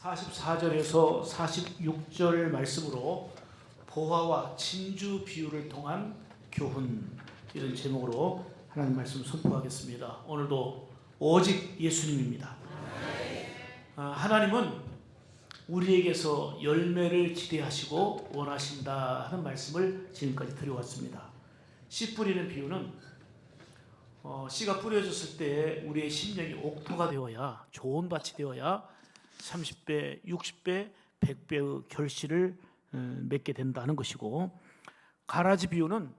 44절에서 46절 말씀으로 보화와 진주 비유를 통한 교훈, 이런 제목으로 하나님 말씀 선포하겠습니다. 오늘도 오직 예수님입니다. 하나님은 우리에게서 열매를 기대하시고 원하신다 하는 말씀을 지금까지 드려왔습니다. 씨 뿌리는 비유는 씨가 뿌려졌을 때 우리의 심령이 옥토가 되어야, 좋은 밭이 되어야 30배, 60배, 100배의 결실을 맺게 된다는 것이고, 가라지 비유는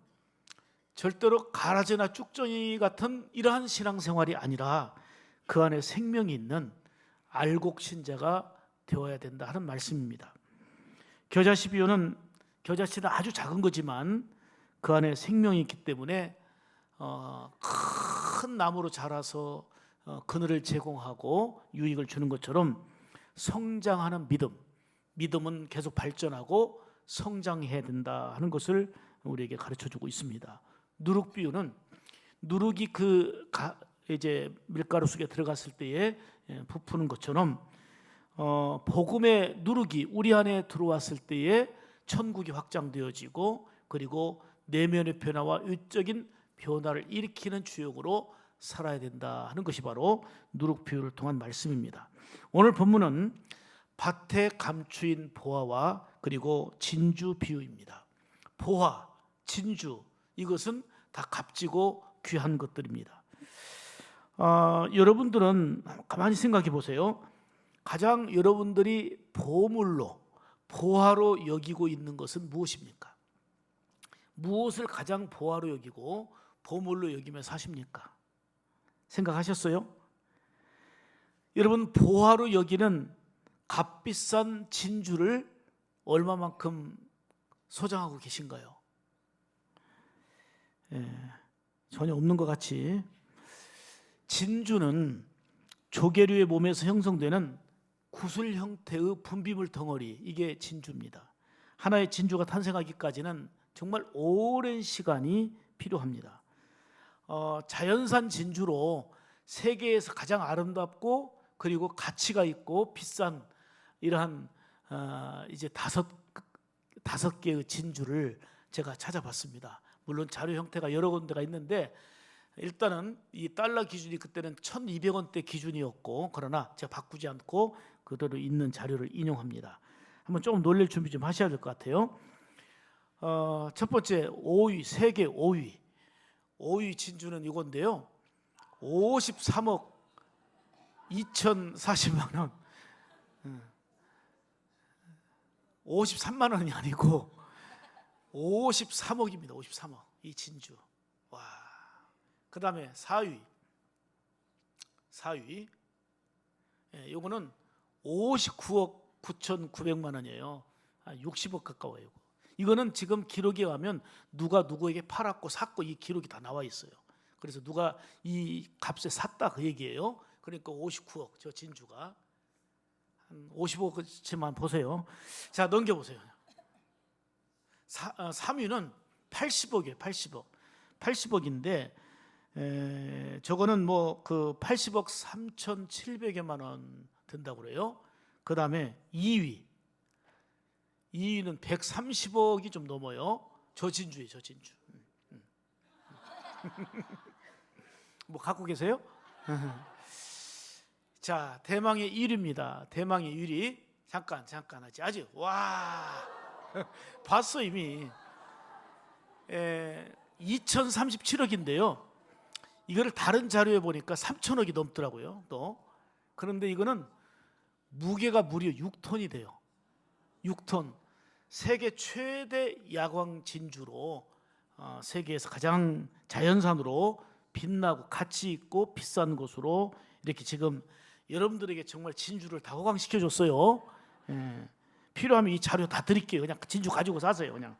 절대로 가라지나 쭉정이 같은 이러한 신앙생활이 아니라 그 안에 생명이 있는 알곡 신자가 되어야 된다 하는 말씀입니다. 겨자씨 비유는 겨자씨는 아주 작은 거지만 그 안에 생명이 있기 때문에 큰 나무로 자라서 그늘을 제공하고 유익을 주는 것처럼 성장하는 믿음은 계속 발전하고 성장해야 된다 하는 것을 우리에게 가르쳐주고 있습니다. 누룩 비유는 누룩이 이제 밀가루 속에 들어갔을 때에 부푸는 것처럼 복음의 누룩이 우리 안에 들어왔을 때에 천국이 확장되어지고, 그리고 내면의 변화와 외적인 변화를 일으키는 주역으로 살아야 된다 하는 것이 바로 누룩 비유를 통한 말씀입니다. 오늘 본문은 밭에 감추인 보화와 그리고 진주 비유입니다. 보화, 진주, 이것은 다 값지고 귀한 것들입니다. 여러분들은 가만히 생각해 보세요. 가장 여러분들이 보물로, 보화로 여기고 있는 것은 무엇입니까? 무엇을 가장 보화로 여기고 보물로 여기며 사십니까? 생각하셨어요? 여러분, 보화로 여기는 값비싼 진주를 얼마만큼 소장하고 계신가요? 전혀 없는 것 같이. 진주는 조개류의 몸에서 형성되는 구슬 형태의 분비물 덩어리, 이게 진주입니다. 하나의 진주가 탄생하기까지는 정말 오랜 시간이 필요합니다. 자연산 진주로 세계에서 가장 아름답고 그리고 가치가 있고 비싼 이러한 이제 다섯 개의 진주를 제가 찾아봤습니다. 물론 자료 형태가 여러 군데가 있는데, 일단은 이 달러 기준이 그때는 1,200원대 기준이었고, 그러나 제가 바꾸지 않고 그대로 있는 자료를 인용합니다. 한번 조금 놀랄 준비 좀 하셔야 될 것 같아요. 첫 번째 5위, 세계 5위 진주는 이건데요, 53억 2,040만 원, 53만 원이 아니고 53억입니다. 53억 이 진주. 와. 그 다음에 4위, 요거는 59억 9,900만 원이에요. 60억 가까워요. 이거는 지금 기록에 가면 누가 누구에게 팔았고 샀고 이 기록이 다 나와 있어요. 그래서 누가 이 값에 샀다 그 얘기예요. 그러니까 59억, 저 진주가 한 55억치만 보세요. 자, 넘겨보세요. 3위는 80억이에요. 80억인데 저거는 뭐 그 80억 3,700여만 원 든다고 그래요. 그 다음에 2위는 130억이 좀 넘어요. 저 진주예요. 저 진주. 뭐 갖고 계세요? 자, 대망의 1위입니다. 대망의 1위. 잠깐 하지. 아직 와 봤어 이미. 2,037억인데요. 이거를 다른 자료에 보니까 3,000억이 넘더라고요. 또 그런데 이거는 무게가 무려 6톤이 돼요. 6톤. 세계 최대 야광 진주로 세계에서 가장 자연산으로 빛나고 가치 있고 비싼 것으로 이렇게 지금 여러분들에게 정말 진주를 다 호강시켜 줬어요. 필요하면 이 자료 다 드릴게요. 그냥 진주 가지고 사세요. 그냥.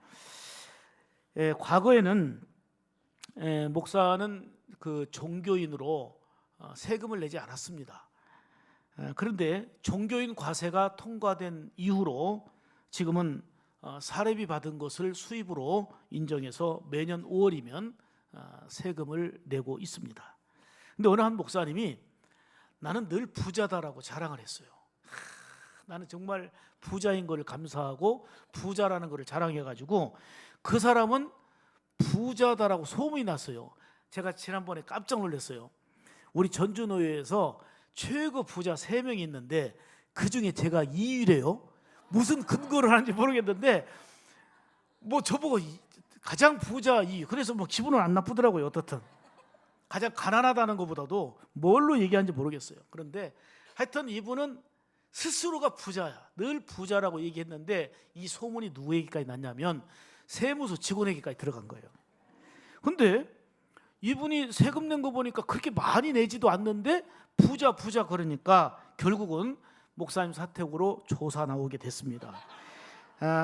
과거에는 목사는 그 종교인으로 세금을 내지 않았습니다. 그런데 종교인 과세가 통과된 이후로 지금은 사례비 받은 것을 수입으로 인정해서 매년 5월이면 세금을 내고 있습니다. 근데 어느 한 목사님이 나는 늘 부자다라고 자랑을 했어요. 나는 정말 부자인 걸 감사하고 부자라는 걸 자랑해가지고 그 사람은 부자다라고 소문이 났어요. 제가 지난번에 깜짝 놀랐어요. 우리 전주노예에서 최고 부자 3명이 있는데 그중에 제가 2위래요. 무슨 근거를 하는지 모르겠는데 뭐 저보고 가장 부자 2위. 그래서 뭐 기분은 안 나쁘더라고요. 어떻든 가장 가난하다는 것보다도 뭘로 얘기하는지 모르겠어요. 그런데 하여튼 이분은 스스로가 부자야, 늘 부자라고 얘기했는데 이 소문이 누구에게까지 났냐면 세무서 직원에게까지 들어간 거예요. 근데 이분이 세금 낸 거 보니까 그렇게 많이 내지도 않는데 부자 그러니까 결국은 목사님 사택으로 조사 나오게 됐습니다.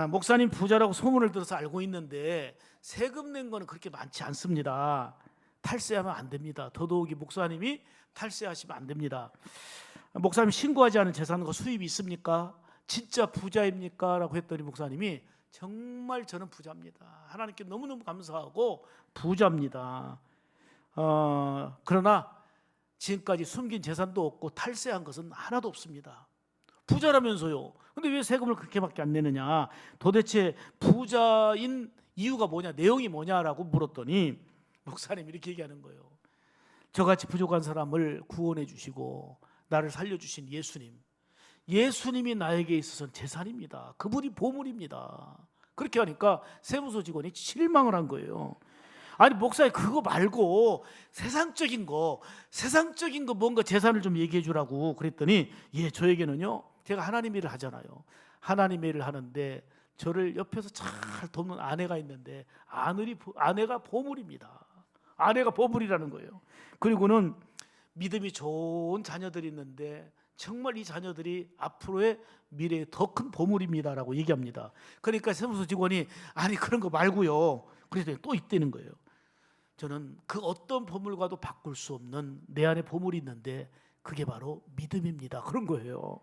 목사님 부자라고 소문을 들어서 알고 있는데 세금 낸 거는 그렇게 많지 않습니다. 탈세하면 안 됩니다. 더더욱이 목사님이 탈세하시면 안 됩니다. 목사님 신고하지 않은 재산과 수입이 있습니까? 진짜 부자입니까? 라고 했더니 목사님이 정말 저는 부자입니다. 하나님께 너무너무 감사하고 부자입니다. 그러나 지금까지 숨긴 재산도 없고 탈세한 것은 하나도 없습니다. 부자라면서요. 근데 왜 세금을 그렇게밖에 안 내느냐? 도대체 부자인 이유가 뭐냐? 내용이 뭐냐라고 물었더니 목사님이 이렇게 얘기하는 거예요. 저같이 부족한 사람을 구원해 주시고 나를 살려주신 예수님이 나에게 있어서는 재산입니다. 그분이 보물입니다. 그렇게 하니까 세무서 직원이 실망을 한 거예요. 아니 목사님 그거 말고 세상적인 거 뭔가 재산을 좀 얘기해 주라고 그랬더니 저에게는요, 제가 하나님 일을 하잖아요. 하나님 일을 하는데 저를 옆에서 잘 돕는 아내가 있는데 아내가 보물입니다. 아내가 보물이라는 거예요. 그리고는 믿음이 좋은 자녀들이 있는데 정말 이 자녀들이 앞으로의 미래에 더 큰 보물입니다라고 얘기합니다. 그러니까 세무서 직원이 아니 그런 거 말고요. 그랬더니 또 있다는 거예요. 저는 그 어떤 보물과도 바꿀 수 없는 내 안에 보물이 있는데 그게 바로 믿음입니다. 그런 거예요.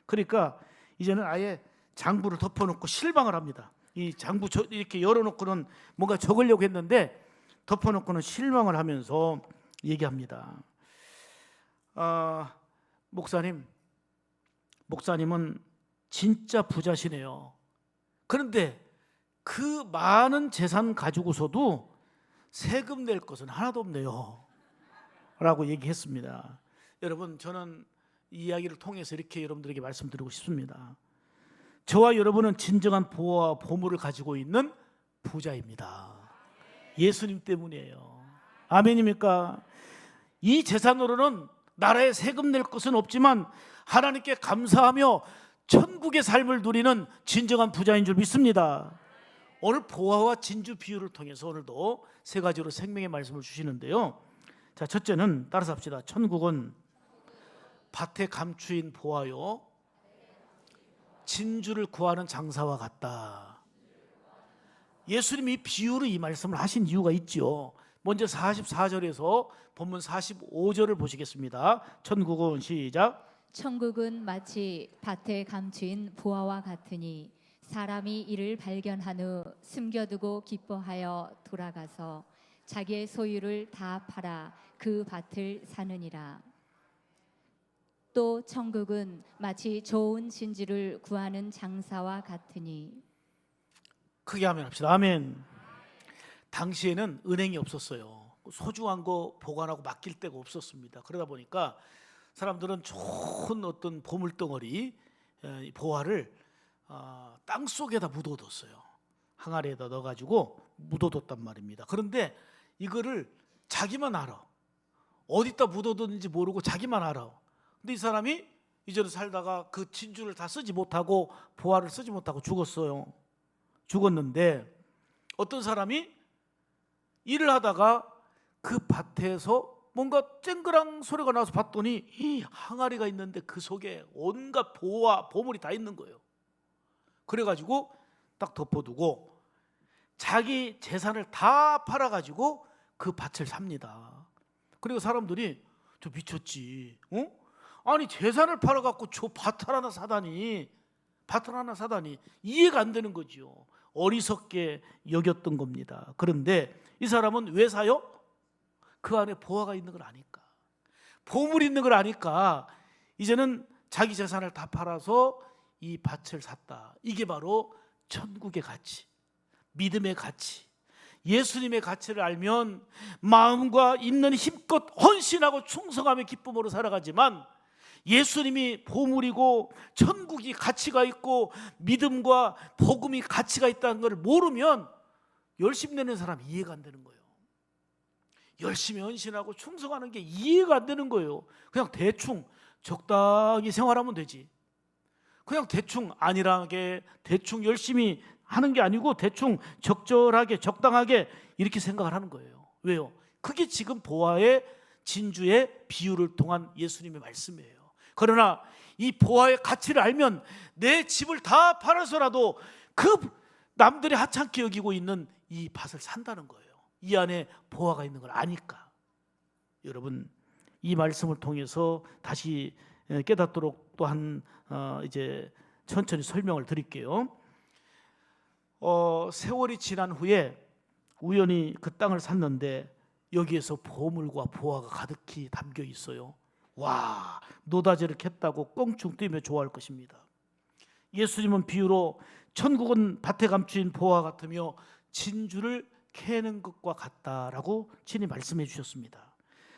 그러니까 이제는 아예 장부를 덮어놓고 실망을 합니다. 이 장부 이렇게 열어놓고는 뭔가 적으려고 했는데 덮어놓고는 실망을 하면서 얘기합니다. 목사님은 진짜 부자시네요. 그런데 그 많은 재산 가지고서도 세금 낼 것은 하나도 없네요 라고 얘기했습니다. 여러분, 저는 이 이야기를 통해서 이렇게 여러분들에게 말씀드리고 싶습니다. 저와 여러분은 진정한 보화와 보물을 가지고 있는 부자입니다. 예수님 때문이에요. 아멘입니까? 이 재산으로는 나라에 세금 낼 것은 없지만 하나님께 감사하며 천국의 삶을 누리는 진정한 부자인 줄 믿습니다. 오늘 보화와 진주 비유를 통해서 오늘도 3가지로 생명의 말씀을 주시는데요. 자, 첫째는 따라서 합시다. 천국은 밭에 감추인 보화요 진주를 구하는 장사와 같다. 예수님이 이 비유로 이 말씀을 하신 이유가 있죠. 먼저 44절에서 본문 45절을 보시겠습니다. 천국은 시작. 천국은 마치 밭에 감추인 보화와 같으니 사람이 이를 발견한 후 숨겨두고 기뻐하여 돌아가서 자기의 소유를 다 팔아 그 밭을 사느니라. 또 천국은 마치 좋은 진주를 구하는 장사와 같으니. 크게 하면 합시다. 아멘. 당시에는 은행이 없었어요. 소중한 거 보관하고 맡길 데가 없었습니다. 그러다 보니까 사람들은 좋은 어떤 보물덩어리 보화를 땅 속에다 묻어뒀어요. 항아리에다 넣어가지고 묻어뒀단 말입니다. 그런데 이거를 자기만 알아. 어디다 묻어뒀는지 모르고 자기만 알아. 근데 이 사람이 이전에 살다가 그 진주를 다 쓰지 못하고 보화를 쓰지 못하고 죽었는데 어떤 사람이 일을 하다가 그 밭에서 뭔가 쨍그랑 소리가 나서 봤더니 이 항아리가 있는데 그 속에 온갖 보화, 보물이 다 있는 거예요. 그래가지고 딱 덮어두고 자기 재산을 다 팔아가지고 그 밭을 삽니다. 그리고 사람들이 저 미쳤지, 아니 재산을 팔아갖고 저 밭을 하나 사다니 이해가 안 되는 거죠. 어리석게 여겼던 겁니다. 그런데 이 사람은 왜 사요? 그 안에 보화가 있는 걸 아니까, 보물이 있는 걸 아니까 이제는 자기 재산을 다 팔아서 이 밭을 샀다. 이게 바로 천국의 가치, 믿음의 가치, 예수님의 가치를 알면 마음과 있는 힘껏 헌신하고 충성함의 기쁨으로 살아가지만, 예수님이 보물이고 천국이 가치가 있고 믿음과 복음이 가치가 있다는 걸 모르면 열심 내는 사람 이해가 안 되는 거예요. 열심히 헌신하고 충성하는 게 이해가 안 되는 거예요. 그냥 대충 적당히 생활하면 되지. 그냥 대충 안일하게 대충 열심히 하는 게 아니고 대충 적절하게 적당하게 이렇게 생각을 하는 거예요. 왜요? 그게 지금 보화의 진주의 비유를 통한 예수님의 말씀이에요. 그러나 이 보화의 가치를 알면 내 집을 다 팔아서라도 그 남들이 하찮게 여기고 있는 이 밭을 산다는 거예요. 이 안에 보화가 있는 걸 아니까. 여러분, 이 말씀을 통해서 다시 깨닫도록 또한 이제 천천히 설명을 드릴게요. 세월이 지난 후에 우연히 그 땅을 샀는데 여기에서 보물과 보화가 가득히 담겨 있어요. 와, 노다지를 캤다고 껑충 뛰며 좋아할 것입니다. 예수님은 비유로 천국은 밭에 감추인 보화 같으며 진주를 캐는 것과 같다라고 친히 말씀해 주셨습니다.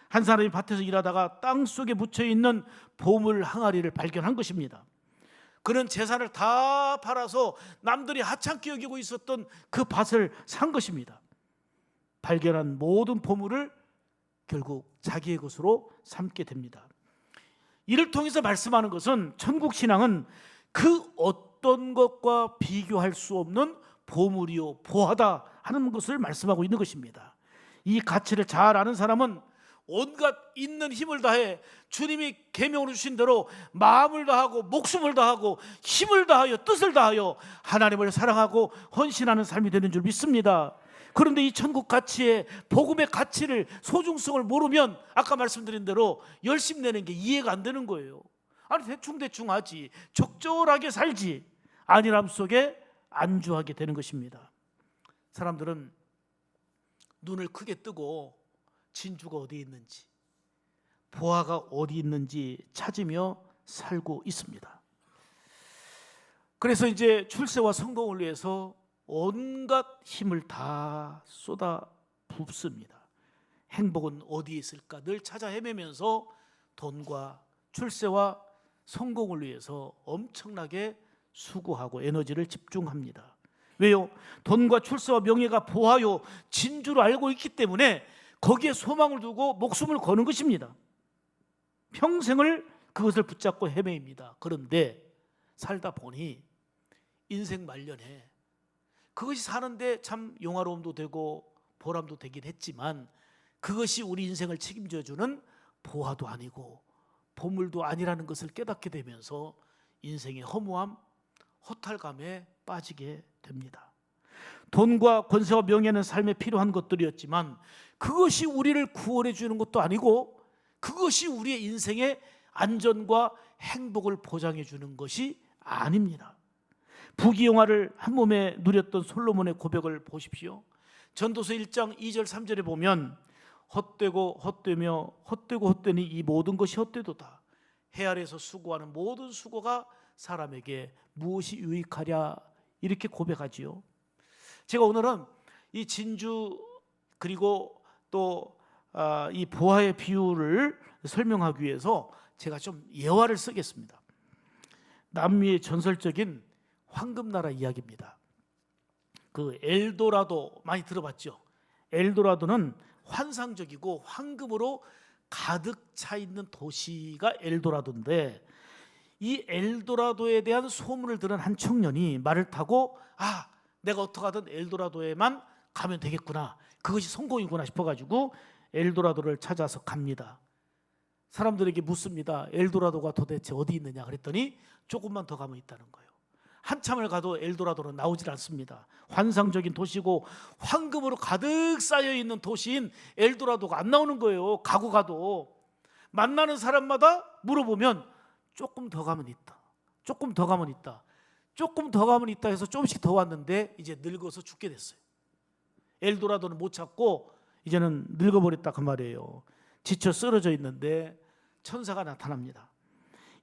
한 사람이 밭에서 일하다가 땅 속에 묻혀 있는 보물 항아리를 발견한 것입니다. 그는 재산을 다 팔아서 남들이 하찮게 여기고 있었던 그 밭을 산 것입니다. 발견한 모든 보물을 결국 자기의 것으로 삼게 됩니다. 이를 통해서 말씀하는 것은 천국 신앙은 그 어떤 것과 비교할 수 없는 보물이요 보화다 하는 것을 말씀하고 있는 것입니다. 이 가치를 잘 아는 사람은 온갖 있는 힘을 다해 주님이 계명으로 주신 대로 마음을 다하고 목숨을 다하고 힘을 다하여 뜻을 다하여 하나님을 사랑하고 헌신하는 삶이 되는 줄 믿습니다. 그런데 이 천국 가치의 복음의 가치를 소중성을 모르면 아까 말씀드린 대로 열심 내는 게 이해가 안 되는 거예요. 아니 대충 하지, 적절하게 살지, 안일함 속에 안주하게 되는 것입니다. 사람들은 눈을 크게 뜨고 진주가 어디에 있는지, 보화가 어디 있는지 찾으며 살고 있습니다. 그래서 이제 출세와 성공을 위해서 온갖 힘을 다 쏟아 붓습니다. 행복은 어디에 있을까 늘 찾아 헤매면서 돈과 출세와 성공을 위해서 엄청나게 수고하고 에너지를 집중합니다. 왜요? 돈과 출세와 명예가 보화요 진주로 알고 있기 때문에 거기에 소망을 두고 목숨을 거는 것입니다. 평생을 그것을 붙잡고 헤매입니다. 그런데 살다 보니 인생 말년에 그것이 사는데 참 영화로움도 되고 보람도 되긴 했지만 그것이 우리 인생을 책임져주는 보화도 아니고 보물도 아니라는 것을 깨닫게 되면서 인생의 허무함, 허탈감에 빠지게 됩니다. 돈과 권세와 명예는 삶에 필요한 것들이었지만 그것이 우리를 구원해 주는 것도 아니고 그것이 우리의 인생의 안전과 행복을 보장해 주는 것이 아닙니다. 부귀영화를 한 몸에 누렸던 솔로몬의 고백을 보십시오. 전도서 1장 2절 3절에 보면 헛되고 헛되며 헛되고 헛되니 이 모든 것이 헛되도다. 해 아래에서 수고하는 모든 수고가 사람에게 무엇이 유익하랴 이렇게 고백하지요. 제가 오늘은 이 진주 그리고 또 이 보화의 비유를 설명하기 위해서 제가 좀 예화를 쓰겠습니다. 남미의 전설적인 황금나라 이야기입니다. 그 엘도라도 많이 들어봤죠? 엘도라도는 환상적이고 황금으로 가득 차 있는 도시가 엘도라도인데 이 엘도라도에 대한 소문을 들은 한 청년이 말을 타고 내가 어떻게 하든 엘도라도에만 가면 되겠구나, 그것이 성공이구나 싶어가지고 엘도라도를 찾아서 갑니다. 사람들에게 묻습니다. 엘도라도가 도대체 어디 있느냐 그랬더니 조금만 더 가면 있다는 거예요. 한참을 가도 엘도라도는 나오질 않습니다. 환상적인 도시고 황금으로 가득 쌓여있는 도시인 엘도라도가 안 나오는 거예요. 가도 만나는 사람마다 물어보면 조금 더 가면 있다, 조금 더 가면 있다, 조금 더 가면 있다 해서 조금씩 더 왔는데 이제 늙어서 죽게 됐어요. 엘도라도는 못 찾고 이제는 늙어버렸다 그 말이에요. 지쳐 쓰러져 있는데 천사가 나타납니다.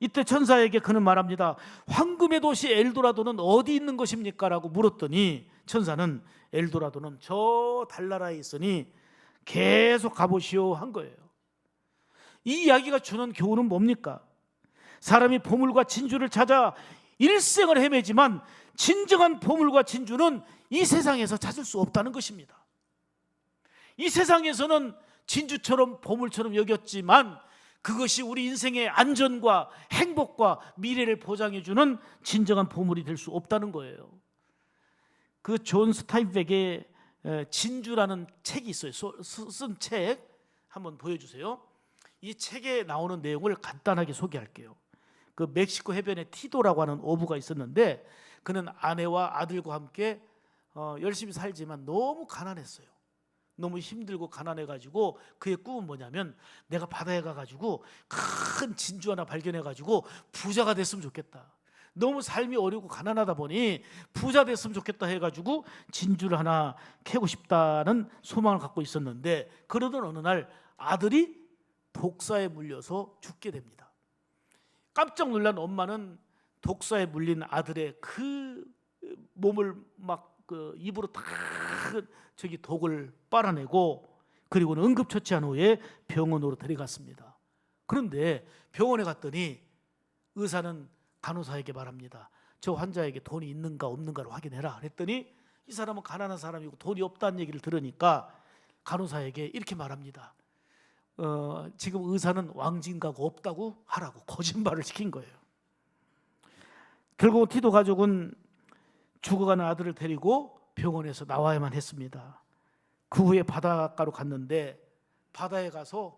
이때 천사에게 그는 말합니다. 황금의 도시 엘도라도는 어디 있는 것입니까? 라고 물었더니 천사는 엘도라도는 저 달나라에 있으니 계속 가보시오 한 거예요. 이 이야기가 주는 교훈은 뭡니까? 사람이 보물과 진주를 찾아 일생을 헤매지만 진정한 보물과 진주는 이 세상에서 찾을 수 없다는 것입니다. 이 세상에서는 진주처럼 보물처럼 여겼지만 그것이 우리 인생의 안전과 행복과 미래를 보장해주는 진정한 보물이 될 수 없다는 거예요. 그 존 스타인백의 진주라는 책이 있어요. 쓴 책 한번 보여주세요. 이 책에 나오는 내용을 간단하게 소개할게요. 그 멕시코 해변에 티도라고 하는 어부가 있었는데 그는 아내와 아들과 함께 열심히 살지만 너무 가난했어요. 너무 힘들고 가난해가지고 그의 꿈은 뭐냐면 내가 바다에 가가지고 큰 진주 하나 발견해가지고 부자가 됐으면 좋겠다. 너무 삶이 어렵고 가난하다 보니 부자 됐으면 좋겠다 해가지고 진주를 하나 캐고 싶다는 소망을 갖고 있었는데 그러던 어느 날 아들이 독사에 물려서 죽게 됩니다. 깜짝 놀란 엄마는 독사에 물린 아들의 그 몸을 막 그 입으로 다 저기 독을 빨아내고 그리고는 응급처치한 후에 병원으로 데려갔습니다. 그런데 병원에 갔더니 의사는 간호사에게 말합니다. 저 환자에게 돈이 있는가 없는가를 확인해라 그랬더니 이 사람은 가난한 사람이고 돈이 없다는 얘기를 들으니까 간호사에게 이렇게 말합니다. 지금 의사는 왕진가가 없다고 하라고 거짓말을 시킨 거예요. 결국 티도 가족은 죽어가는 아들을 데리고 병원에서 나와야만 했습니다. 그 후에 바닷가로 갔는데 바다에 가서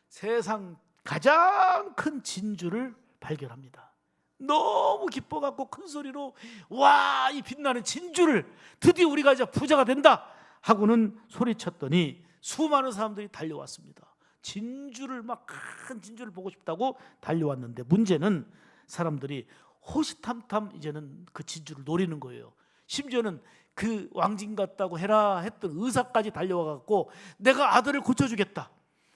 세상 가장 큰 진주를 발견합니다. 너무 기뻐갖고 큰 소리로 와, 이 빛나는 진주를 드디어 우리가 이제 부자가 된다 하고는 소리쳤더니 수많은 사람들이 달려왔습니다. 진주를 막 큰 진주를 보고 싶다고 달려왔는데 문제는 사람들이 호시탐탐 이제는 그 진주를 노리는 거예요. 심지어는 그 왕진 같다고 해라 했던 의사까지 달려와갖고 내가 아들을 고쳐주겠다,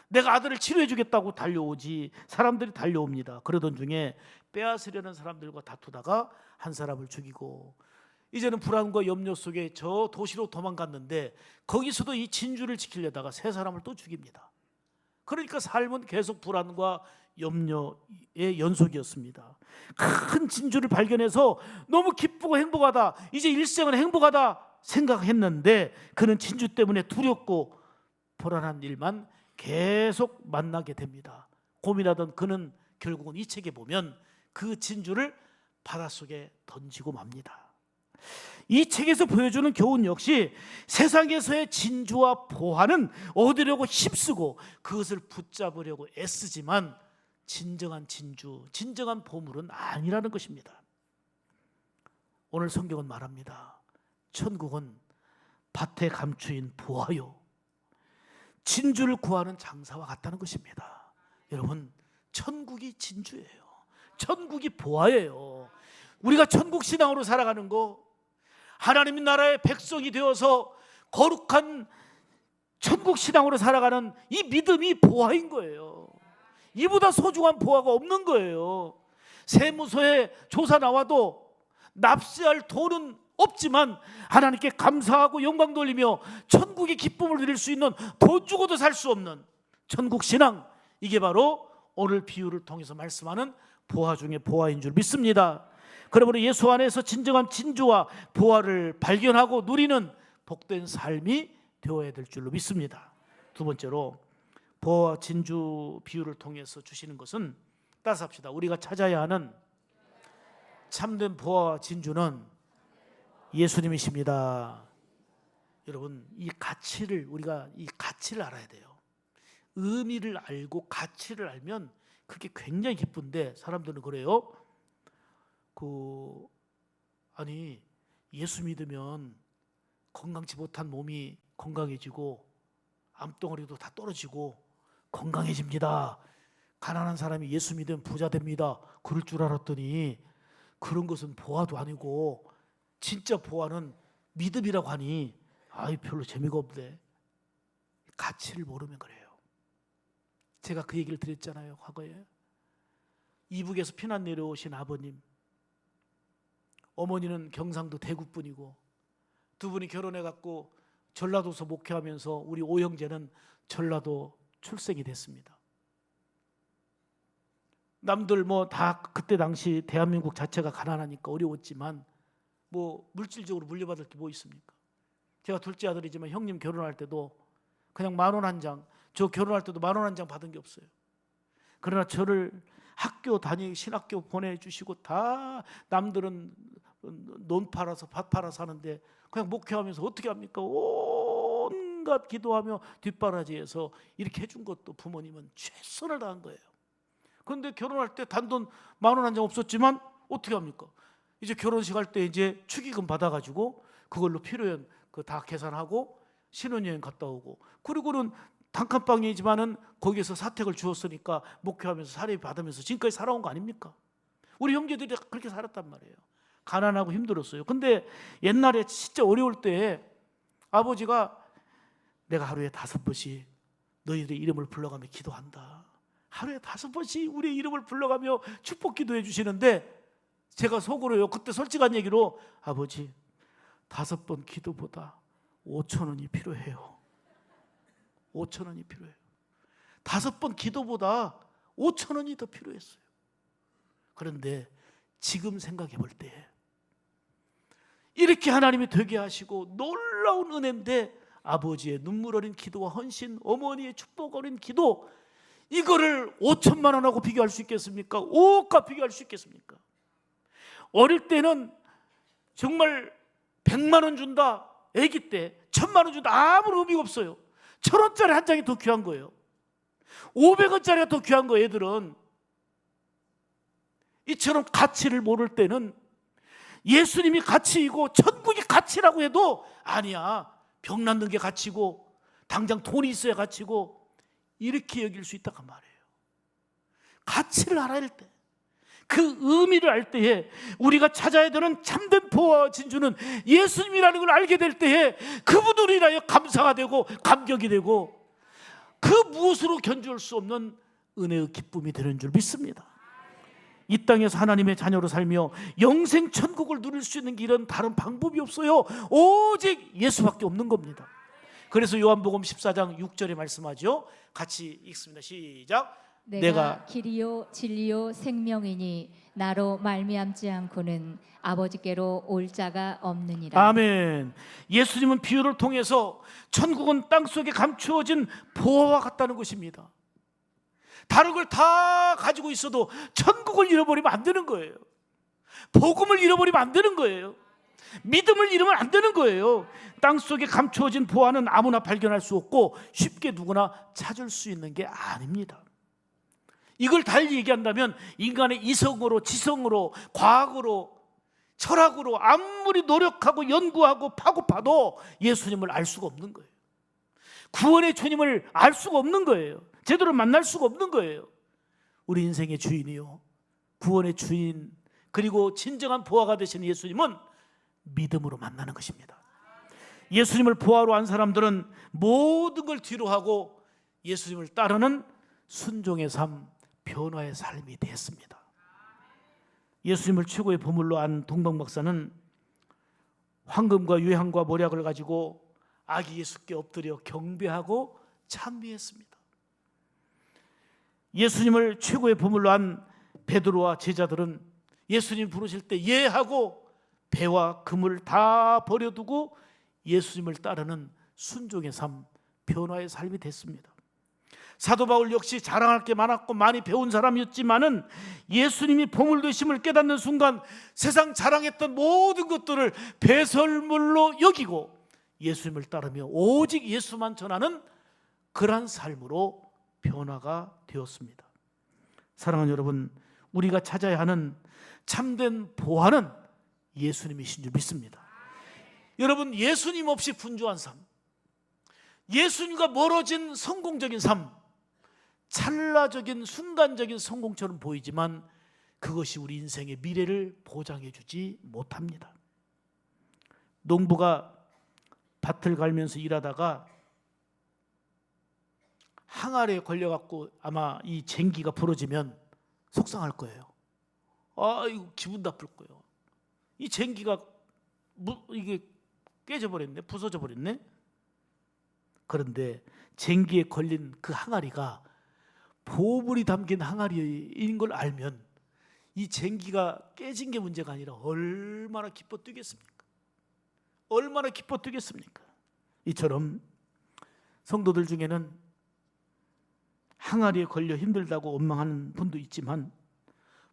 내가 아들을 치료해주겠다고 달려오지 사람들이 달려옵니다. 그러던 중에 빼앗으려는 사람들과 다투다가 한 사람을 죽이고 이제는 불안과 염려 속에 저 도시로 도망갔는데 거기서도 이 진주를 지키려다가 세 사람을 또 죽입니다. 그러니까 삶은 계속 불안과 염려의 연속이었습니다. 큰 진주를 발견해서 너무 기쁘고 행복하다, 이제 일생은 행복하다 생각했는데 그는 진주 때문에 두렵고 불안한 일만 계속 만나게 됩니다. 고민하던 그는 결국은 이 책에 보면 그 진주를 바닷속에 던지고 맙니다. 이 책에서 보여주는 교훈 역시 세상에서의 진주와 보화는 얻으려고 힘쓰고 그것을 붙잡으려고 애쓰지만 진정한 진주, 진정한 보물은 아니라는 것입니다. 오늘 성경은 말합니다. 천국은 밭에 감추인 보화요 진주를 구하는 장사와 같다는 것입니다. 여러분, 천국이 진주예요. 천국이 보화예요. 우리가 천국 신앙으로 살아가는 거, 하나님 나라의 백성이 되어서 거룩한 천국 신앙으로 살아가는 이 믿음이 보화인 거예요. 이보다 소중한 보화가 없는 거예요. 세무서에 조사 나와도 납세할 돈은 없지만 하나님께 감사하고 영광 돌리며 천국의 기쁨을 누릴 수 있는 돈 주고도 살 수 없는 천국 신앙, 이게 바로 오늘 비유를 통해서 말씀하는 보화 중에 보화인 줄 믿습니다. 그러므로 예수 안에서 진정한 진주와 보화를 발견하고 누리는 복된 삶이 되어야 될 줄로 믿습니다. 두 번째로 보화와 진주 비유를 통해서 주시는 것은, 따라합시다. 우리가 찾아야 하는 참된 보화와 진주는 예수님이십니다. 여러분, 이 가치를, 우리가 이 가치를 알아야 돼요. 의미를 알고 가치를 알면 그게 굉장히 기쁜데 사람들은 그래요. 아니, 예수 믿으면 건강치 못한 몸이 건강해지고 암덩어리도 다 떨어지고 건강해집니다. 가난한 사람이 예수 믿으면 부자 됩니다. 그럴 줄 알았더니 그런 것은 보화도 아니고 진짜 보화는 믿음이라고 하니 별로 재미가 없네. 가치를 모르면 그래요. 제가 그 얘기를 드렸잖아요, 과거에. 이북에서 피난 내려오신 아버님, 어머니는 경상도 대구분이고 두 분이 결혼해갖고 전라도서 목회하면서 우리 오형제는 전라도 출생이 됐습니다. 남들 뭐 다 그때 당시 대한민국 자체가 가난하니까 어려웠지만 뭐 물질적으로 물려받을 게 뭐 있습니까? 제가 둘째 아들이지만 형님 결혼할 때도 그냥 10,000원 한 장, 저 결혼할 때도 10,000원 한 장 받은 게 없어요. 그러나 저를 학교 신학교 보내주시고 다 남들은 논 팔아서 밭 팔아서 하는데 그냥 목회하면서 어떻게 합니까? 온갖 기도하며 뒷바라지에서 이렇게 해준 것도 부모님은 최선을 다한 거예요. 그런데 결혼할 때 단돈 10,000원 한 장 없었지만 어떻게 합니까? 이제 결혼식 할 때 이제 축의금 받아가지고 그걸로 필요한 그 다 계산하고 신혼여행 갔다 오고, 그리고는 단칸방이지만은 거기에서 사택을 주었으니까 목회하면서 사례비 받으면서 지금까지 살아온 거 아닙니까? 우리 형제들이 그렇게 살았단 말이에요. 가난하고 힘들었어요. 근데 옛날에 진짜 어려울 때 아버지가 내가 하루에 5번씩 너희들의 이름을 불러가며 기도한다. 하루에 5번씩 우리의 이름을 불러가며 축복 기도해 주시는데 제가 속으로요, 그때 솔직한 얘기로 아버지 5번 기도보다 5,000원이 필요해요. 5,000원이 필요해요. 5번 기도보다 5,000원이 더 필요했어요. 그런데 지금 생각해 볼 때 이렇게 하나님이 되게 하시고 놀라운 은혜인데 아버지의 눈물 어린 기도와 헌신, 어머니의 축복 어린 기도, 이거를 5천만 원하고 비교할 수 있겠습니까? 5억과 비교할 수 있겠습니까? 어릴 때는 정말 100만 원 준다, 아기 때 1,000만 원 준다, 아무런 의미가 없어요. 1,000원짜리 한 장이 더 귀한 거예요. 500원짜리가 더 귀한 거예요. 애들은 이처럼 가치를 모를 때는 예수님이 가치이고 천국이 가치라고 해도 아니야, 병 낫는 게 가치고 당장 돈이 있어야 가치고 이렇게 여길 수 있다고 말이에요. 가치를 알아야 할 때, 그 의미를 알 때에 우리가 찾아야 되는 참된 보호와 진주는 예수님이라는 걸 알게 될 때에 그분으로 인하여 감사가 되고 감격이 되고 그 무엇으로 견줄 수 없는 은혜의 기쁨이 되는 줄 믿습니다. 이 땅에서 하나님의 자녀로 살며 영생 천국을 누릴 수 있는 길은 다른 방법이 없어요. 오직 예수밖에 없는 겁니다. 그래서 요한복음 14장 6절에 말씀하죠. 같이 읽습니다. 시작. 내가 길이요 진리요 생명이니 나로 말미암지 않고는 아버지께로 올 자가 없느니라. 아멘. 예수님은 비유를 통해서 천국은 땅속에 감추어진 보화와 같다는 것입니다. 다른 걸 다 가지고 있어도 천국을 잃어버리면 안 되는 거예요. 복음을 잃어버리면 안 되는 거예요. 믿음을 잃으면 안 되는 거예요. 땅속에 감추어진 보화는 아무나 발견할 수 없고 쉽게 누구나 찾을 수 있는 게 아닙니다. 이걸 달리 얘기한다면 인간의 이성으로, 지성으로, 과학으로, 철학으로 아무리 노력하고 연구하고 파고 파도 예수님을 알 수가 없는 거예요. 구원의 주님을 알 수가 없는 거예요. 제대로 만날 수가 없는 거예요. 우리 인생의 주인이요, 구원의 주인, 그리고 진정한 보화가 되신 예수님은 믿음으로 만나는 것입니다. 예수님을 보화로 한 사람들은 모든 걸 뒤로 하고 예수님을 따르는 순종의 삶, 변화의 삶이 됐습니다. 예수님을 최고의 보물로 한 동방 박사는 황금과 유향과 모략을 가지고 아기 예수께 엎드려 경배하고 찬미했습니다. 예수님을 최고의 보물로 한 베드로와 제자들은 예수님 부르실 때 예하고 배와 금을 다 버려두고 예수님을 따르는 순종의 삶, 변화의 삶이 됐습니다. 사도 바울 역시 자랑할 게 많았고 많이 배운 사람이었지만은 예수님이 보물 되심을 깨닫는 순간 세상 자랑했던 모든 것들을 배설물로 여기고 예수님을 따르며 오직 예수만 전하는 그러한 삶으로 변화가 되었습니다. 사랑하는 여러분, 우리가 찾아야 하는 참된 보화는 예수님이신 줄 믿습니다. 여러분, 예수님 없이 분주한 삶, 예수님과 멀어진 성공적인 삶, 찰나적인 순간적인 성공처럼 보이지만 그것이 우리 인생의 미래를 보장해 주지 못합니다. 농부가 밭을 갈면서 일하다가 항아리에 걸려갖고 아마 이 쟁기가 부러지면 속상할 거예요. 이거 기분 나쁠 거예요. 이 쟁기가 이게 깨져버렸네, 부서져 버렸네. 그런데 쟁기에 걸린 그 항아리가 보물이 담긴 항아리인 걸 알면 이 쟁기가 깨진 게 문제가 아니라 얼마나 기뻐 뛰겠습니까? 얼마나 기뻐 뛰겠습니까? 이처럼 성도들 중에는 항아리에 걸려 힘들다고 원망하는 분도 있지만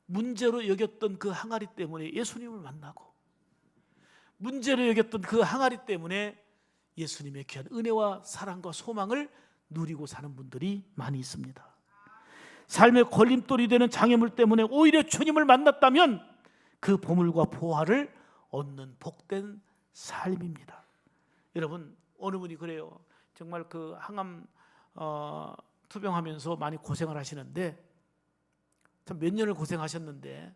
문제로 여겼던 그 항아리 때문에 예수님을 만나고 문제로 여겼던 그 항아리 때문에 예수님의 귀한 은혜와 사랑과 소망을 누리고 사는 분들이 많이 있습니다. 삶의 걸림돌이 되는 장애물 때문에 오히려 주님을 만났다면 그 보물과 보화를 얻는 복된 삶입니다. 여러분, 어느 분이 그래요. 정말 그 항암 투병하면서 많이 고생을 하시는데 참 몇 년을 고생하셨는데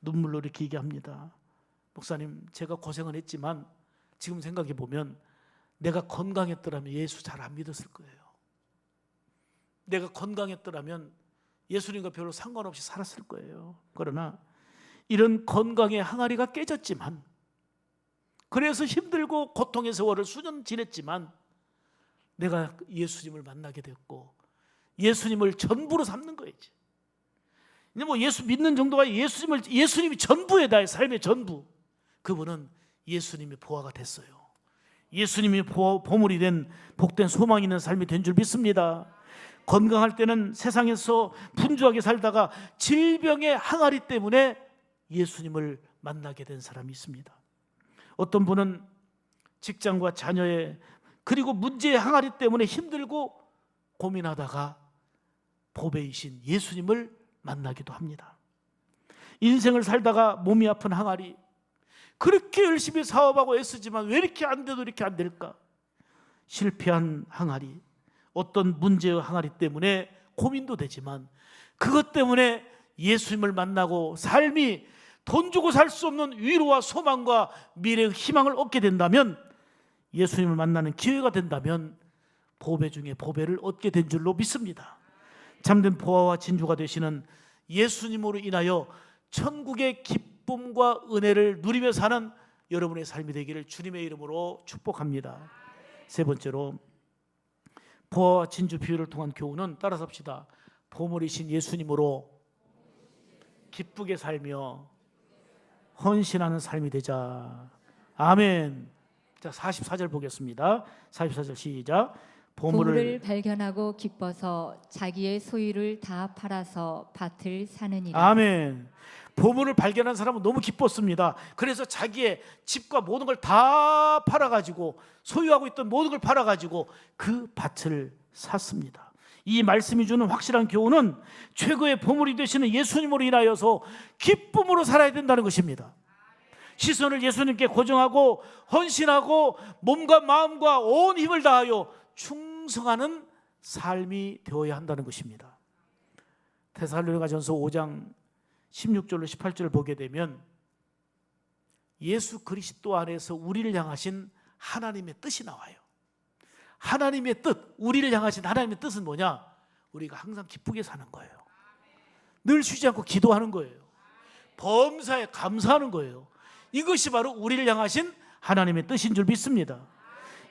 눈물로 이렇게 얘기합니다. 목사님, 제가 고생은 했지만 지금 생각해 보면 내가 건강했더라면 예수 잘 안 믿었을 거예요. 내가 건강했더라면 예수님과 별로 상관없이 살았을 거예요. 그러나 이런 건강의 항아리가 깨졌지만, 그래서 힘들고 고통의 세월을 수년 지냈지만 내가 예수님을 만나게 됐고 예수님을 전부로 삼는 거예요. 이제 뭐 예수 믿는 정도가 예수님이 전부에 나의 삶의 전부. 그분은 예수님의 보화가 됐어요. 예수님이 보물이 된 복된 소망이 있는 삶이 된 줄 믿습니다. 건강할 때는 세상에서 분주하게 살다가 질병의 항아리 때문에 예수님을 만나게 된 사람이 있습니다. 어떤 분은 직장과 자녀의 그리고 문제의 항아리 때문에 힘들고 고민하다가 보배이신 예수님을 만나기도 합니다. 인생을 살다가 몸이 아픈 항아리, 그렇게 열심히 사업하고 애쓰지만 왜 이렇게 안 돼도 이렇게 안 될까? 실패한 항아리, 어떤 문제의 항아리 때문에 고민도 되지만 그것 때문에 예수님을 만나고 삶이 돈 주고 살 수 없는 위로와 소망과 미래의 희망을 얻게 된다면, 예수님을 만나는 기회가 된다면 보배 중에 보배를 얻게 된 줄로 믿습니다. 참된 보화와 진주가 되시는 예수님으로 인하여 천국의 기쁨과 은혜를 누리며 사는 여러분의 삶이 되기를 주님의 이름으로 축복합니다. 세 번째로, 보화와 진주 비유를 통한 교훈은 따라서 합시다. 보물이신 예수님으로 기쁘게 살며 헌신하는 삶이 되자. 아멘. 자, 44절 보겠습니다. 44절 시작. 보물을 발견하고 기뻐서 자기의 소유를 다 팔아서 밭을 사느니라. 아멘. 보물을 발견한 사람은 너무 기뻤습니다. 그래서 자기의 집과 모든 걸 다 팔아가지고, 소유하고 있던 모든 걸 팔아가지고 그 밭을 샀습니다. 이 말씀이 주는 확실한 교훈은 최고의 보물이 되시는 예수님으로 인하여서 기쁨으로 살아야 된다는 것입니다. 시선을 예수님께 고정하고 헌신하고 몸과 마음과 온 힘을 다하여 충성하는 삶이 되어야 한다는 것입니다. 데살로니가전서 5장 16절로 18절을 보게 되면 예수 그리스도 안에서 우리를 향하신 하나님의 뜻이 나와요. 하나님의 뜻, 우리를 향하신 하나님의 뜻은 뭐냐? 우리가 항상 기쁘게 사는 거예요. 늘 쉬지 않고 기도하는 거예요. 범사에 감사하는 거예요. 이것이 바로 우리를 향하신 하나님의 뜻인 줄 믿습니다.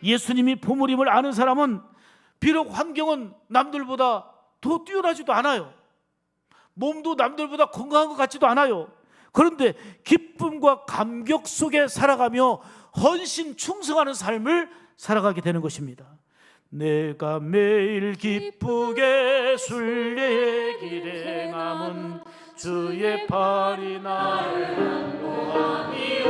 예수님이 보물임을 아는 사람은 비록 환경은 남들보다 더 뛰어나지도 않아요. 몸도 남들보다 건강한 것 같지도 않아요. 그런데 기쁨과 감격 속에 살아가며 헌신 충성하는 삶을 살아가게 되는 것입니다. 내가 매일 기쁘게 순례의 길에 행함은 주의 팔이 나를 인도하니요.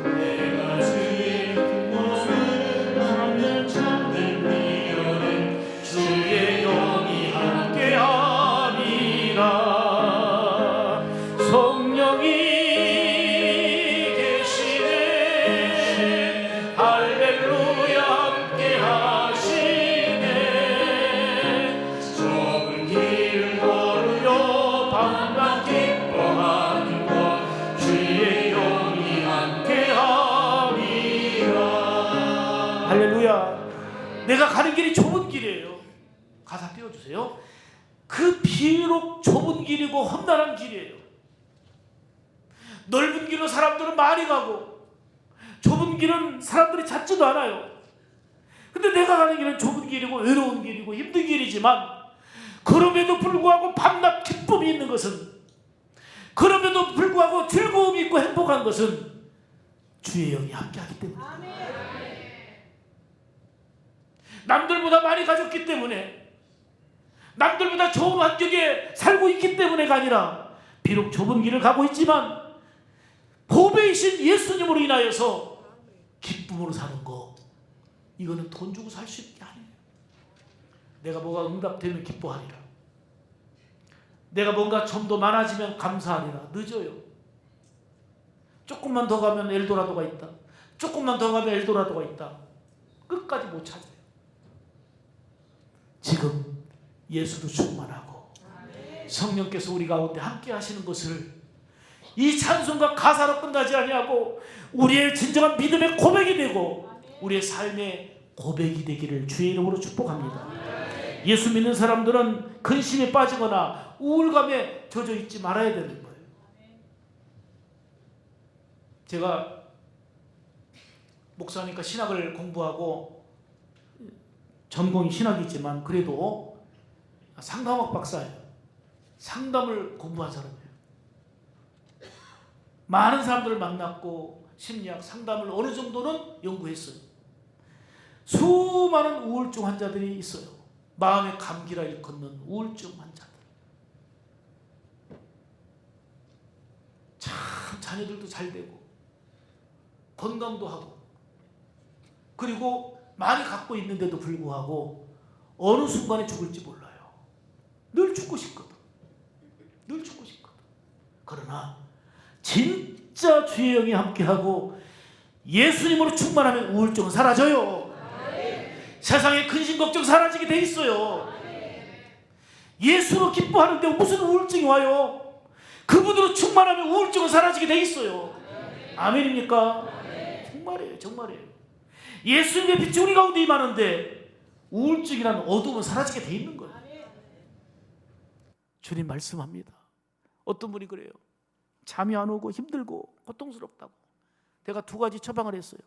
내가 주의 모습을 하며 참된 미련은 주의 영이 함께함이라. 성령이 계시네. 할렐루야 함께하시네. 좁은 길 걸으며 밤낮 기뻐하는 것 주의 영이 함께함이라. 할렐루야. 내가 가는 길이 좁은 길이에요. 가사 띄워주세요. 그 비록 좁은 길이고 험난한 길이에요. 넓은 길로 사람들은 많이 가고 좁은 길은 사람들이 찾지도 않아요. 근데 내가 가는 길은 좁은 길이고 외로운 길이고 힘든 길이지만, 그럼에도 불구하고 밤낮 기쁨이 있는 것은, 그럼에도 불구하고 즐거움이 있고 행복한 것은 주의 영이 함께하기 때문입니다. 남들보다 많이 가졌기 때문에, 남들보다 좋은 환경에 살고 있기 때문에가 아니라, 비록 좁은 길을 가고 있지만 보배이신 예수님으로 인하여서 기쁨으로 사는 거, 이거는 돈 주고 살 수 있는 게 아니에요. 내가 뭐가 응답되면 기뻐하리라. 내가 뭔가 좀 더 많아지면 감사하리라. 늦어요. 조금만 더 가면 엘도라도가 있다. 조금만 더 가면 엘도라도가 있다. 끝까지 못 찾아요. 지금 예수로 충만하고 성령께서 우리 가운데 함께 하시는 것을 이 찬송과 가사로 끝나지 아니하고 우리의 진정한 믿음의 고백이 되고 우리의 삶의 고백이 되기를 주의 이름으로 축복합니다. 예수 믿는 사람들은 근심에 빠지거나 우울감에 젖어 있지 말아야 되는 거예요. 제가 목사니까 신학을 공부하고 전공이 신학이지만 그래도 상담학 박사예요. 상담을 공부한 사람이에요. 많은 사람들을 만났고 심리학 상담을 어느 정도는 연구했어요. 수많은 우울증 환자들이 있어요. 마음의 감기라 일컫는 우울증 환자들. 참 자녀들도 잘 되고 건강도 하고, 그리고 많이 갖고 있는데도 불구하고 어느 순간에 죽을지 몰라요. 늘 죽고 싶거든. 늘 죽고 싶거든. 그러나 진짜 주의 영이 함께하고 예수님으로 충만하면 우울증은 사라져요. 세상의 근심 걱정 사라지게 돼 있어요. 예수로 기뻐하는데 무슨 우울증이 와요? 그분으로 충만하면 우울증은 사라지게 돼 있어요. 아멘입니까? 정말이에요. 정말이에요. 예수님의 빛이 우리 가운데 임하는데 우울증이라는 어둠은 사라지게 돼 있는 거예요. 주님 말씀합니다. 어떤 분이 그래요. 잠이 안 오고 힘들고 고통스럽다고. 제가 두 가지 처방을 했어요.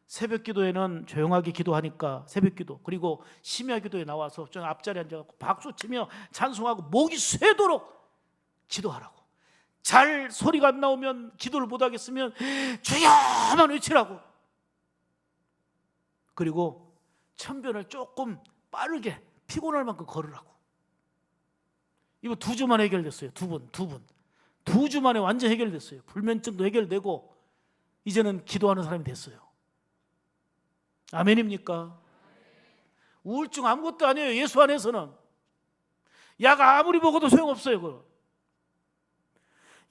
새벽 기도에는 조용하게 기도하니까 새벽 기도, 그리고 심야 기도에 나와서 저 앞자리에 앉아서 박수치며 찬송하고 목이 쇠도록 기도하라고. 잘 소리가 안 나오면 기도를 못하겠으면 주여만 외치라고. 그리고 천변을 조금 빠르게 피곤할 만큼 걸으라고. 이거 2주 만에 해결됐어요. 두 주 만에 완전 해결됐어요. 불면증도 해결되고 이제는 기도하는 사람이 됐어요. 아멘입니까? 우울증 아무것도 아니에요. 예수 안에서는 약 아무리 먹어도 소용없어요. 그거.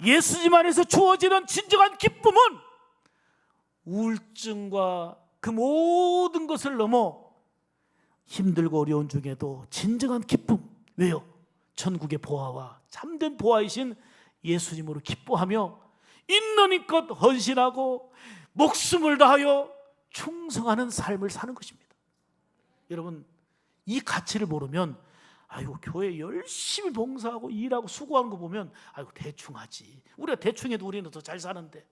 예수님 안에서 주어지는 진정한 기쁨은 우울증과 그 모든 것을 넘어 힘들고 어려운 중에도 진정한 기쁨. 왜요? 천국의 보화와 참된 보화이신 예수님으로 기뻐하며 있는 힘껏 헌신하고 목숨을 다하여 충성하는 삶을 사는 것입니다. 여러분, 이 가치를 모르면 아이고 교회 열심히 봉사하고 일하고 수고하는 거 보면 아이고 대충 하지. 우리가 대충 해도 우리는 더 잘 사는데.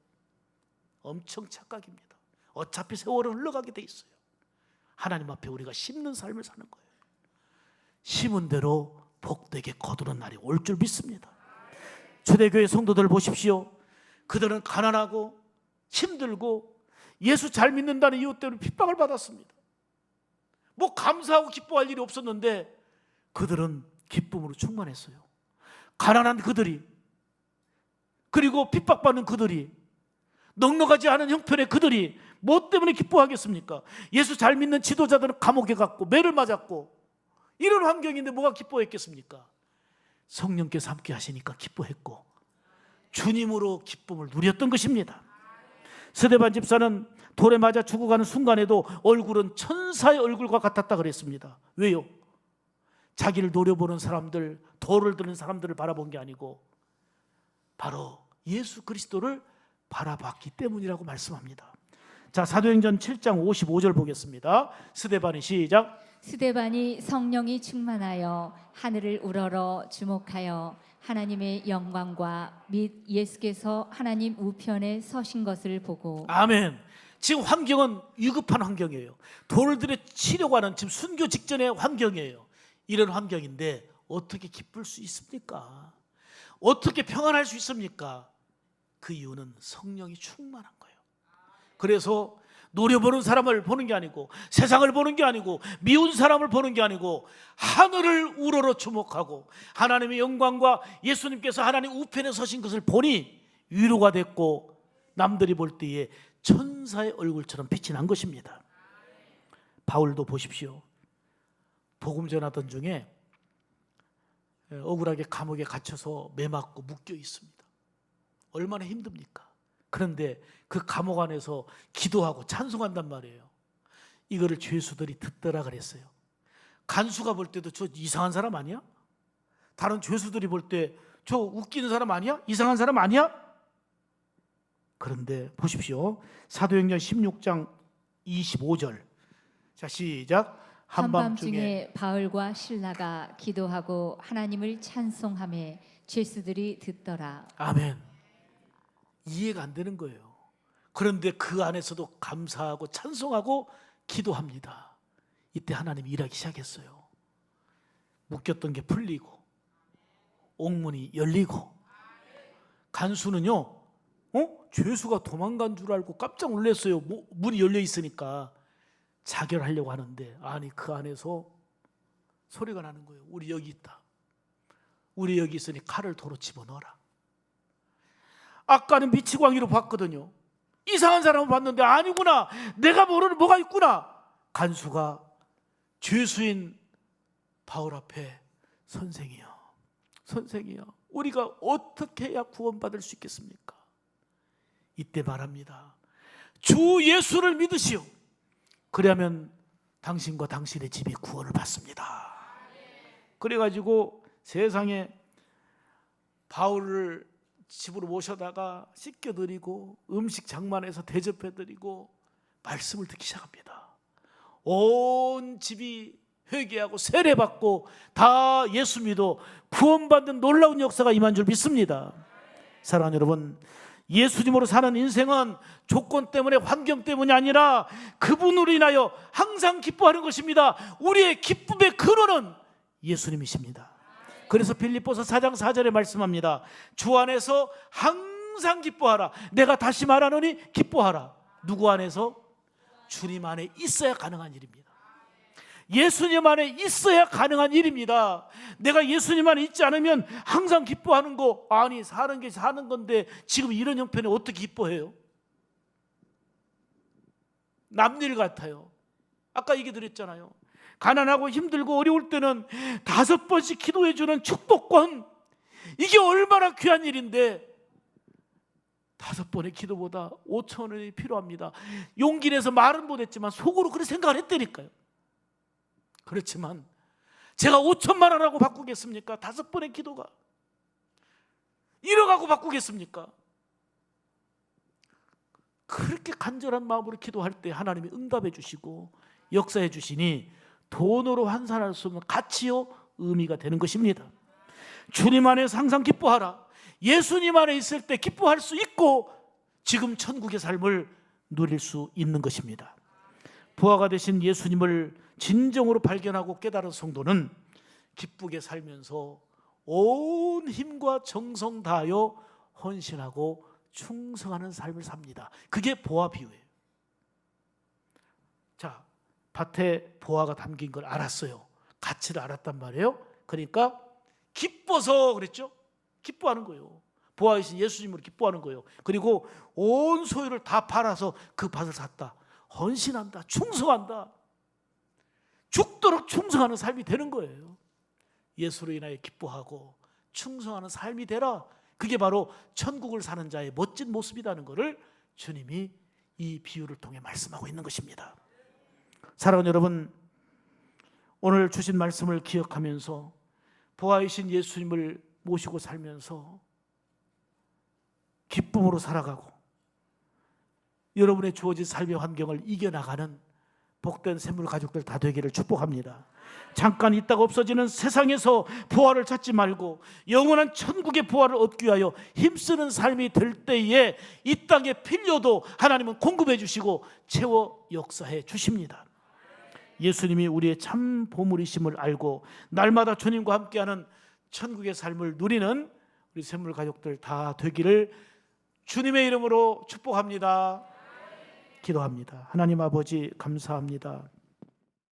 엄청 착각입니다. 어차피 세월은 흘러가게 돼 있어요. 하나님 앞에 우리가 심는 삶을 사는 거예요. 심은 대로 복되게 거두는 날이 올 줄 믿습니다. 초대교회 성도들 보십시오. 그들은 가난하고 힘들고 예수 잘 믿는다는 이유 때문에 핍박을 받았습니다. 뭐 감사하고 기뻐할 일이 없었는데 그들은 기쁨으로 충만했어요. 가난한 그들이, 그리고 핍박받는 그들이, 넉넉하지 않은 형편의 그들이 뭐 때문에 기뻐하겠습니까? 예수 잘 믿는 지도자들은 감옥에 갔고 매를 맞았고 이런 환경인데 뭐가 기뻐했겠습니까? 성령께서 함께 하시니까 기뻐했고 주님으로 기쁨을 누렸던 것입니다. 스데반 집사는 돌에 맞아 죽어가는 순간에도 얼굴은 천사의 얼굴과 같았다 그랬습니다. 왜요? 자기를 노려보는 사람들, 돌을 드는 사람들을 바라본 게 아니고 바로 예수 그리스도를 바라봤기 때문이라고 말씀합니다. 자, 사도행전 7장 55절 보겠습니다. 스데반의 시작. 스데반이 성령이 충만하여 하늘을 우러러 주목하여 하나님의 영광과 및 예수께서 하나님 우편에 서신 것을 보고. 아멘. 지금 환경은 위급한 환경이에요. 돌들의 치려고 하는 지금 순교 직전의 환경이에요. 이런 환경인데 어떻게 기쁠 수 있습니까? 어떻게 평안할 수 있습니까? 그 이유는 성령이 충만한 거예요. 그래서 노려보는 사람을 보는 게 아니고, 세상을 보는 게 아니고, 미운 사람을 보는 게 아니고, 하늘을 우러러 주목하고 하나님의 영광과 예수님께서 하나님 우편에 서신 것을 보니 위로가 됐고, 남들이 볼 때에 천사의 얼굴처럼 빛이 난 것입니다. 바울도 보십시오. 복음 전하던 중에 억울하게 감옥에 갇혀서 매맞고 묶여 있습니다. 얼마나 힘듭니까? 그런데 그 감옥 안에서 기도하고 찬송한단 말이에요. 이거를 죄수들이 듣더라 그랬어요. 간수가 볼 때도 저 이상한 사람 아니야? 다른 죄수들이 볼 때 저 웃기는 사람 아니야? 이상한 사람 아니야? 그런데 보십시오. 사도행전 16장 25절. 자, 시작. 한밤중에 바울과 실라가 기도하고 하나님을 찬송하며 죄수들이 듣더라. 아멘. 이해가 안 되는 거예요. 그런데 그 안에서도 감사하고 찬송하고 기도합니다. 이때 하나님이 일하기 시작했어요. 묶였던 게 풀리고, 옥문이 열리고, 간수는요, 죄수가 도망간 줄 알고 깜짝 놀랐어요. 문이 열려 있으니까 자결하려고 하는데, 아니 그 안에서 소리가 나는 거예요. 우리 여기 있다. 우리 여기 있으니 칼을 도로 집어넣어라. 아까는 미치광이로 봤거든요. 이상한 사람을 봤는데 아니구나. 내가 모르는 뭐가 있구나. 간수가 죄수인 바울 앞에 선생이요, 선생이요, 우리가 어떻게 해야 구원받을 수 있겠습니까? 이때 말합니다. 주 예수를 믿으시오. 그러면 당신과 당신의 집이 구원을 받습니다. 그래가지고 세상에 바울을 집으로 모셔다가 씻겨드리고 음식 장만해서 대접해드리고 말씀을 듣기 시작합니다. 온 집이 회개하고 세례받고 다 예수 믿어 구원받는 놀라운 역사가 임한 줄 믿습니다. 사랑하는 여러분, 예수님으로 사는 인생은 조건 때문에, 환경 때문이 아니라 그분으로 인하여 항상 기뻐하는 것입니다. 우리의 기쁨의 근원은 예수님이십니다. 그래서 빌립보서 4장 4절에 말씀합니다. 주 안에서 항상 기뻐하라. 내가 다시 말하노니 기뻐하라. 누구 안에서? 주님 안에 있어야 가능한 일입니다. 예수님 안에 있어야 가능한 일입니다. 내가 예수님 안에 있지 않으면 항상 기뻐하는 거, 아니 사는 게 사는 건데 지금 이런 형편에 어떻게 기뻐해요? 남일 같아요. 아까 얘기 드렸잖아요. 가난하고 힘들고 어려울 때는 5번씩 기도해 주는 축복권, 이게 얼마나 귀한 일인데 5번의 기도보다 5천 원이 필요합니다. 용기 내서 말은 못했지만 속으로 그렇게 생각을 했다니까요. 그렇지만 제가 5천만 원하고 바꾸겠습니까? 5번의 기도가 1억하고 바꾸겠습니까? 그렇게 간절한 마음으로 기도할 때 하나님이 응답해 주시고 역사해 주시니 돈으로 환산할 수 없는 가치요 의미가 되는 것입니다. 주님 안에서 항상 기뻐하라. 예수님 안에 있을 때 기뻐할 수 있고 지금 천국의 삶을 누릴 수 있는 것입니다. 부하가 되신 예수님을 진정으로 발견하고 깨달은 성도는 기쁘게 살면서 온 힘과 정성 다하여 헌신하고 충성하는 삶을 삽니다. 그게 보화 비유예요. 자, 밭에 보화가 담긴 걸 알았어요. 가치를 알았단 말이에요. 그러니까 기뻐서 그랬죠. 기뻐하는 거예요. 보화이신 예수님으로 기뻐하는 거예요. 그리고 온 소유를 다 팔아서 그 밭을 샀다. 헌신한다. 충성한다. 죽도록 충성하는 삶이 되는 거예요. 예수로 인하여 기뻐하고 충성하는 삶이 되라. 그게 바로 천국을 사는 자의 멋진 모습이라는 것을 주님이 이 비유를 통해 말씀하고 있는 것입니다. 사랑하는 여러분, 오늘 주신 말씀을 기억하면서 보아이신 예수님을 모시고 살면서 기쁨으로 살아가고 여러분의 주어진 삶의 환경을 이겨나가는 복된 샘물 가족들 다 되기를 축복합니다. 잠깐 있다가 없어지는 세상에서 부활을 찾지 말고 영원한 천국의 부활을 얻기 위하여 힘쓰는 삶이 될 때에 이 땅의 필요도 하나님은 공급해 주시고 채워 역사해 주십니다. 예수님이 우리의 참 보물이심을 알고 날마다 주님과 함께하는 천국의 삶을 누리는 우리 샘물 가족들 다 되기를 주님의 이름으로 축복합니다. 기도합니다. 하나님 아버지 감사합니다.